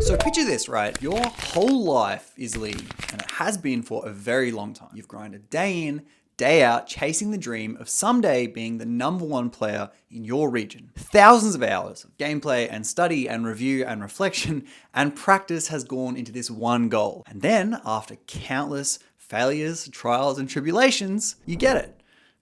So picture this, right? Your whole life is League, and it has been for a very long time. You've grinded day in, day out, chasing the dream of someday being the #1 player in your region. Thousands of hours of gameplay and study and review and reflection and practice has gone into this one goal. And then, after countless failures, trials, and tribulations, you get it.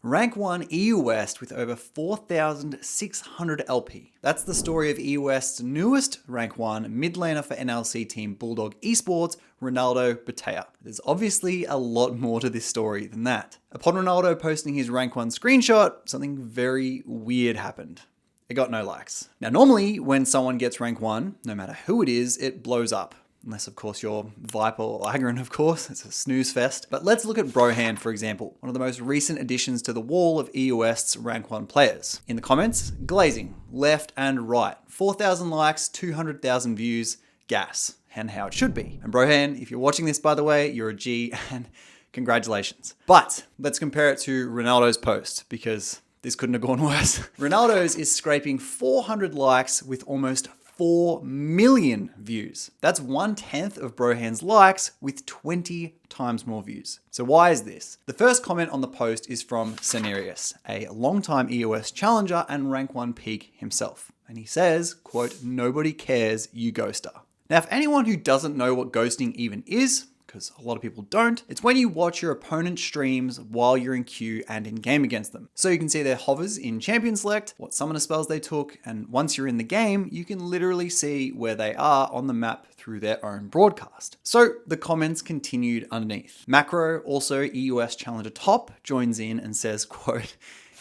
Rank 1 EU West with over 4,600 LP. That's the story of EU West's newest Rank 1 mid laner for NLC team Bulldog Esports, Ronaldo Batea. There's obviously a lot more to this story than that. Upon Ronaldo posting his Rank 1 screenshot, something very weird happened. It got no likes. Now normally when someone gets Rank 1, no matter who it is, it blows up. Unless, of course, you're Viper or Agron, of course. It's a snooze fest. But let's look at Brohan, for example, one of the most recent additions to the wall of EU West's Rank 1 players. In the comments, glazing, left and right. 4,000 likes, 200,000 views, gas, and how it should be. And Brohan, if you're watching this, by the way, you're a G, and congratulations. But let's compare it to Ronaldo's post, because this couldn't have gone worse. Ronaldo's is scraping 400 likes with almost 4 million views. That's 1/10 of Brohan's likes with 20 times more views. So why is this? The first comment on the post is from Cenarius, a longtime EOS challenger and Rank 1 peak himself. And he says, quote, "Nobody cares, you ghoster." Now, if anyone who doesn't know what ghosting even is, because a lot of people don't, it's when you watch your opponent's streams while you're in queue and in game against them. So you can see their hovers in champion select, what summoner spells they took, and once you're in the game, you can literally see where they are on the map through their own broadcast. So the comments continued underneath. Macro, also EUS Challenger Top, joins in and says, quote,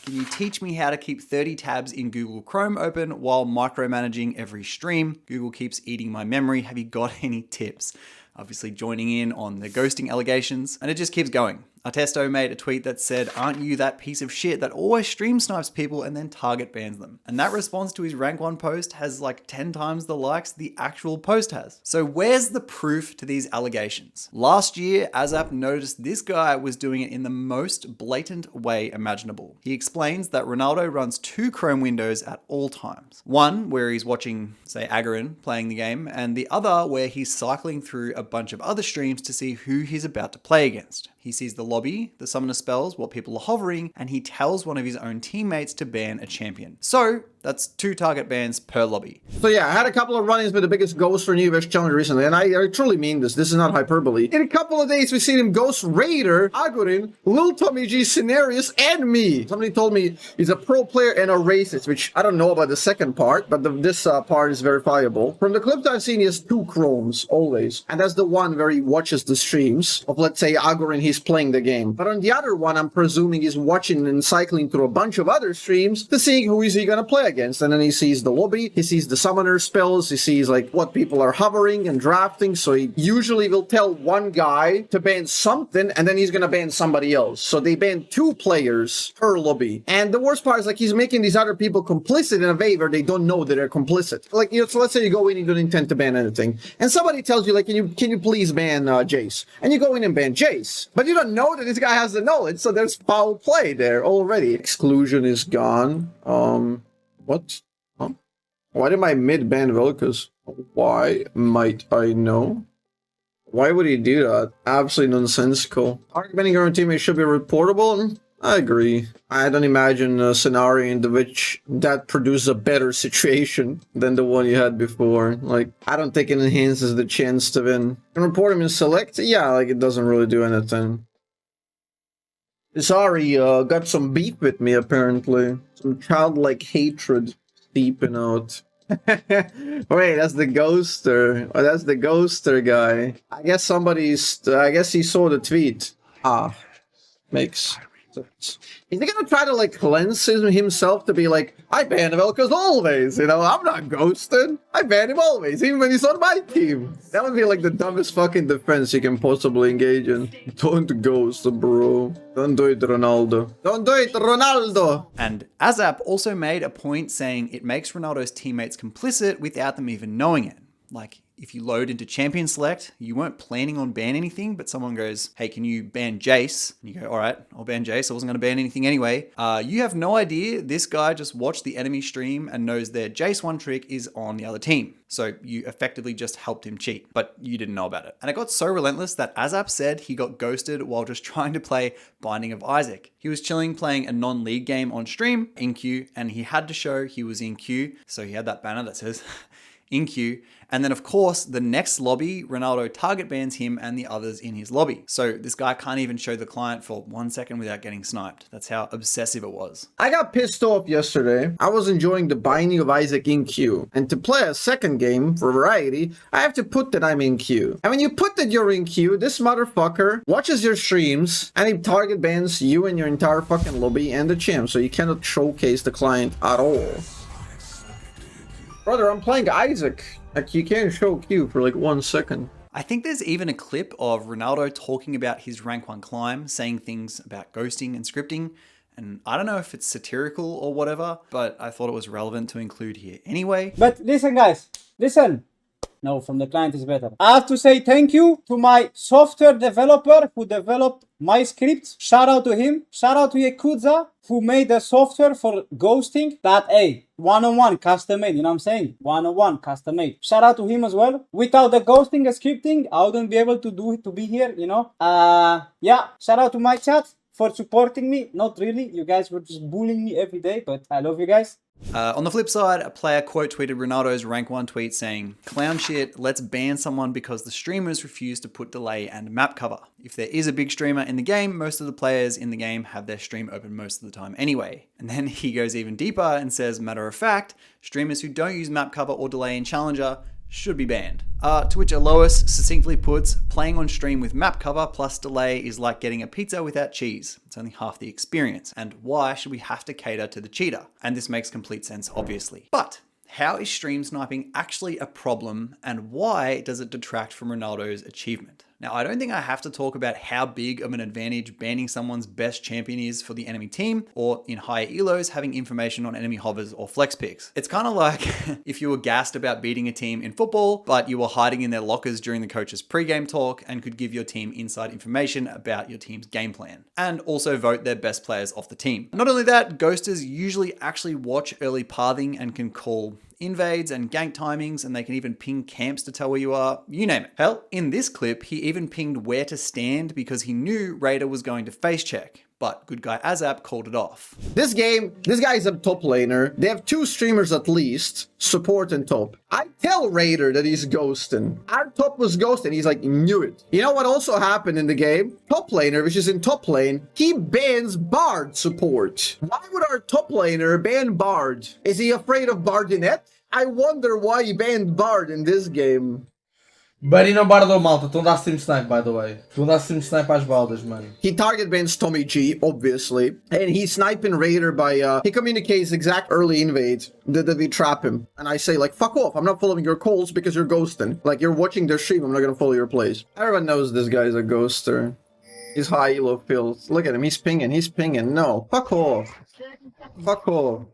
"Can you teach me how to keep 30 tabs in Google Chrome open while micromanaging every stream? Google keeps eating my memory. Have you got any tips?" Obviously joining in on the ghosting allegations, and it just keeps going. Artesto made a tweet that said, "Aren't you that piece of shit that always stream snipes people and then target bans them?" And that response to his Rank 1 post has like 10 times the likes the actual post has. So where's the proof to these allegations? Last year, Azap noticed this guy was doing it in the most blatant way imaginable. He explains that Ronaldo runs 2 Chrome windows at all times. One where he's watching, say, Agron playing the game, and the other where he's cycling through a bunch of other streams to see who he's about to play against. He sees the lobby, the summoner spells, what people are hovering, and he tells one of his own teammates to ban a champion. So that's 2 target bans per lobby. So yeah, I had a couple of run-ins with the biggest ghost for New West Challenger recently, and I truly mean this. This is not hyperbole. In a couple of days, we've seen him ghost Raider, Agorin, Lil Tommy G, Cenarius, and me. Somebody told me he's a pro player and a racist, which I don't know about the second part, but this part is verifiable. From the clips I've seen, he has 2 Chromes, always. And that's the one where he watches the streams of, let's say, Agorin, he's playing the game. But on the other one, I'm presuming he's watching and cycling through a bunch of other streams to see who is he gonna play against. And then he sees the lobby, he sees the summoner spells, he sees like what people are hovering and drafting. So he usually will tell one guy to ban something, and then he's gonna ban somebody else. So they ban 2 players per lobby. And the worst part is like he's making these other people complicit in a way where they don't know that they're complicit. Like, you know, so let's say you go in, you don't intend to ban anything, and somebody tells you like, can you please ban Jace? And you go in and ban Jace, but you don't know that this guy has the knowledge, so there's foul play there already. Exclusion is gone. What? Huh? Why did my mid ban Vilkas? Why might I know? Why would he do that? Absolutely nonsensical. Target banning your own teammate should be reportable. I agree. I don't imagine a scenario in which that produces a better situation than the one you had before. Like, I don't think it enhances the chance to win. You can report him in select? Yeah, like it doesn't really do anything. Sorry, got some beef with me apparently. Some childlike hatred seeping out. Wait, that's the ghoster. Oh, that's the ghoster guy. I guess I guess he saw the tweet. Ah, makes sense. Is he gonna try to like cleanse himself to be like, I ban Velkas always, you know, I'm not ghosted. I ban him always, even when he's on my team. That would be like the dumbest fucking defense you can possibly engage in. Don't ghost, bro. Don't do it, Ronaldo. Don't do it, Ronaldo! And Azap also made a point saying it makes Ronaldo's teammates complicit without them even knowing it. Like, If you load into champion select, you weren't planning on banning anything, but someone goes, hey, can you ban Jace? And you go, all right, I'll ban Jace. I wasn't going to ban anything anyway. You have no idea this guy just watched the enemy stream and knows their Jace one trick is on the other team. So you effectively just helped him cheat, but you didn't know about it. And it got so relentless that Azap said he got ghosted while just trying to play Binding of Isaac. He was chilling playing a non-league game on stream in queue, and he had to show he was in queue. So he had that banner that says in queue. And then of course, the next lobby, Ronaldo target bans him and the others in his lobby. So this guy can't even show the client for 1 second without getting sniped. That's how obsessive it was. I got pissed off yesterday. I was enjoying the Binding of Isaac in queue. And to play a second game, for variety, I have to put that I'm in queue. And when you put that you're in queue, this motherfucker watches your streams and he target bans you and your entire fucking lobby and the champ. So you cannot showcase the client at all. Brother, I'm playing Isaac. Like, you can't show Q for like 1 second. I think there's even a clip of Ronaldo talking about his rank 1 climb, saying things about ghosting and scripting. And I don't know if it's satirical or whatever, but I thought it was relevant to include here anyway. But listen, guys, listen. No, from the client is better. I have to say thank you to my software developer who developed my scripts. Shout out to him. Shout out to Yakuza who made the software for ghosting that, hey, one-on-one custom made, you know what I'm saying? One-on-one custom made. Shout out to him as well. Without the ghosting and scripting, I wouldn't be able to do it, to be here, you know? Yeah, shout out to my chat for supporting me. Not really, you guys were just bullying me every day, but I love you guys. On the flip side, a player quote tweeted Ronaldo's rank 1 tweet saying, "Clown shit, let's ban someone because the streamers refuse to put delay and map cover. If there is a big streamer in the game, most of the players in the game have their stream open most of the time anyway." And then he goes even deeper and says, matter of fact, streamers who don't use map cover or delay in Challenger should be banned. To which Alois succinctly puts, playing on stream with map cover plus delay is like getting a pizza without cheese. It's only half the experience. And why should we have to cater to the cheater? And this makes complete sense, obviously. But how is stream sniping actually a problem, and why does it detract from Ronaldo's achievement? Now, I don't think I have to talk about how big of an advantage banning someone's best champion is for the enemy team, or in higher elos, having information on enemy hovers or flex picks. It's kind of like if you were gassed about beating a team in football, but you were hiding in their lockers during the coach's pre-game talk and could give your team inside information about your team's game plan, and also vote their best players off the team. Not only that, ghosters usually actually watch early pathing and can call invades and gank timings, and they can even ping camps to tell where you are, you name it. Hell, in this clip, he even pinged where to stand because he knew Raider was going to face check, but good guy Azap called it off. This game, this guy's a top laner. They have 2 streamers at least, support and top. I tell Raider that he's ghosting. Our top was ghosting, he's like, knew it. You know what also happened in the game? Top laner, which is in top lane, he bans Bard support. Why would our top laner ban Bard? Is he afraid of Bardinet? I wonder why he banned Bard in this game. Buddy não bardou, malta. Estão a dar stream snipe, by the way. Estão a dar stream snipe às baldas, mano. He target bans Tommy G, obviously. And he's sniping Raider by, he communicates exact early invade that we trap him. And I say, like, fuck off. I'm not following your calls because you're ghosting. Like, you're watching their stream. I'm not gonna follow your plays. Everyone knows this guy's a ghoster. He's high elo pills. Look at him. He's pinging. He's pinging. No. Fuck off. Fuck off.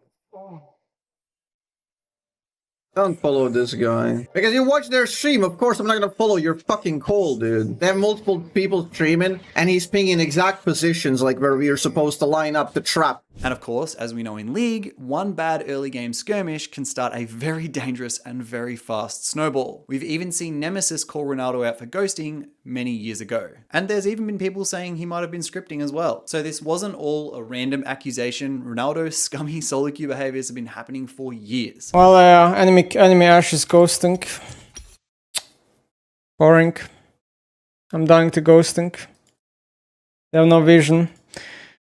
Don't follow this guy. Because you watch their stream, of course I'm not gonna follow your fucking call, dude. They have multiple people streaming, and he's pinging exact positions like where we are supposed to line up the trap. And of course, as we know in League, one bad early game skirmish can start a very dangerous and very fast snowball. We've even seen Nemesis call Ronaldo out for ghosting many years ago. And there's even been people saying he might have been scripting as well. So this wasn't all a random accusation. Ronaldo's scummy solo queue behaviors have been happening for years. Well, enemy Ash is ghosting. Boring. I'm dying to ghosting. They have no vision.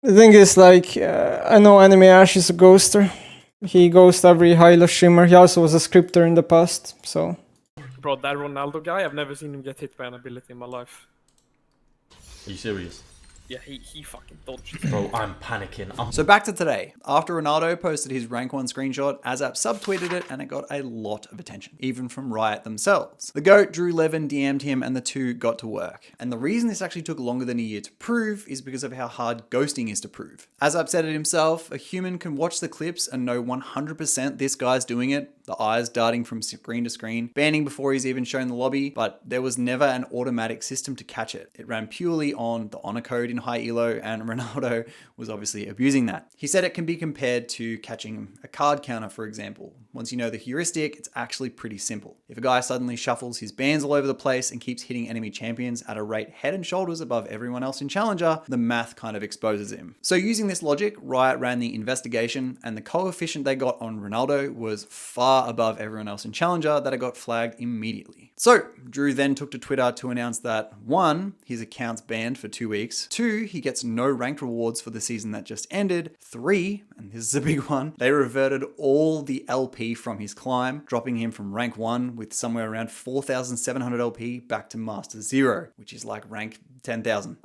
The thing is, like, I know enemy Ash is a ghoster. He ghosts every high-elo streamer. He also was a scripter in the past, so... Bro, that Ronaldo guy, I've never seen him get hit by an ability in my life. Are you serious? Yeah, he fucking dodged. Bro, I'm panicking. So back to today. After Ronaldo posted his rank 1 screenshot, ASAP subtweeted it and it got a lot of attention, even from Riot themselves. The GOAT, Drew Levin, DM'd him and the two got to work. And the reason this actually took longer than a year to prove is because of how hard ghosting is to prove. ASAP said it himself, a human can watch the clips and know 100% this guy's doing it, the eyes darting from screen to screen, banning before he's even shown the lobby, but there was never an automatic system to catch it. It ran purely on the honor code in high elo, and Ronaldo was obviously abusing that. He said it can be compared to catching a card counter, for example. Once you know the heuristic, it's actually pretty simple. If a guy suddenly shuffles his bands all over the place and keeps hitting enemy champions at a rate head and shoulders above everyone else in Challenger, the math kind of exposes him. So using this logic, Riot ran the investigation, and the coefficient they got on Ronaldo was far above everyone else in Challenger that it got flagged immediately. So Drew then took to Twitter to announce that 1, his account's banned for 2 weeks, 2, he gets no ranked rewards for the season that just ended, 3, and this is a big one, they reverted all the LP from his climb, dropping him from rank 1 with somewhere around 4,700 LP back to Master 0, which is like rank 10,000.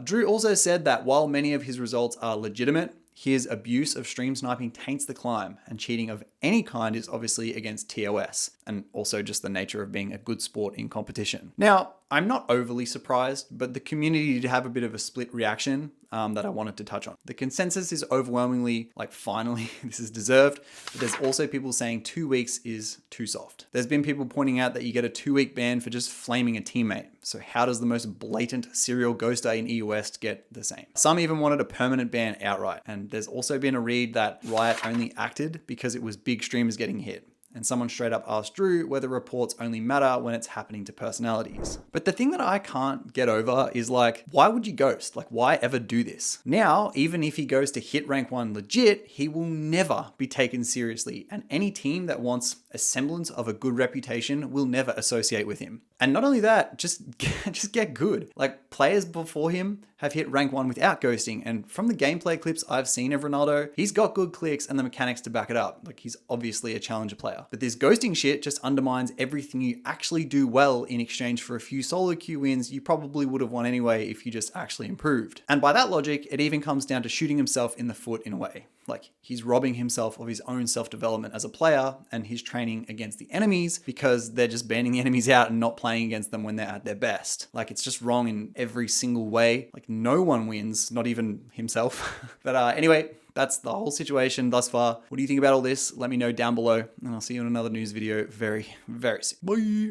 Drew also said that while many of his results are legitimate, his abuse of stream sniping taints the climb, and cheating of any kind is obviously against TOS, and also just the nature of being a good sport in competition. Now, I'm not overly surprised, but the community did have a bit of a split reaction that I wanted to touch on. The consensus is overwhelmingly, like, finally, this is deserved, but there's also people saying 2 weeks is too soft. There's been people pointing out that you get a 2-week ban for just flaming a teammate. So how does the most blatant serial ghoster in EU West get the same? Some even wanted a permanent ban outright. And there's also been a read that Riot only acted because it was big streamers getting hit. And someone straight up asked Drew whether reports only matter when it's happening to personalities. But the thing that I can't get over is, like, why would you ghost? Like, why ever do this? Now, even if he goes to hit rank 1 legit, he will never be taken seriously. And any team that wants a semblance of a good reputation will never associate with him. And not only that, just get good. Like, players before him have hit rank 1 without ghosting. And from the gameplay clips I've seen of Ronaldo, he's got good clicks and the mechanics to back it up. Like, he's obviously a challenger player. But this ghosting shit just undermines everything you actually do well in exchange for a few solo queue wins you probably would have won anyway if you just actually improved. And by that logic, it even comes down to shooting himself in the foot in a way. Like, he's robbing himself of his own self-development as a player and his training against the enemies because they're just banning the enemies out and not playing against them when they're at their best. Like, it's just wrong in every single way. Like, no one wins, not even himself. But anyway, that's the whole situation thus far. What do you think about all this? Let me know down below, and I'll see you in another news video very, very soon. Bye!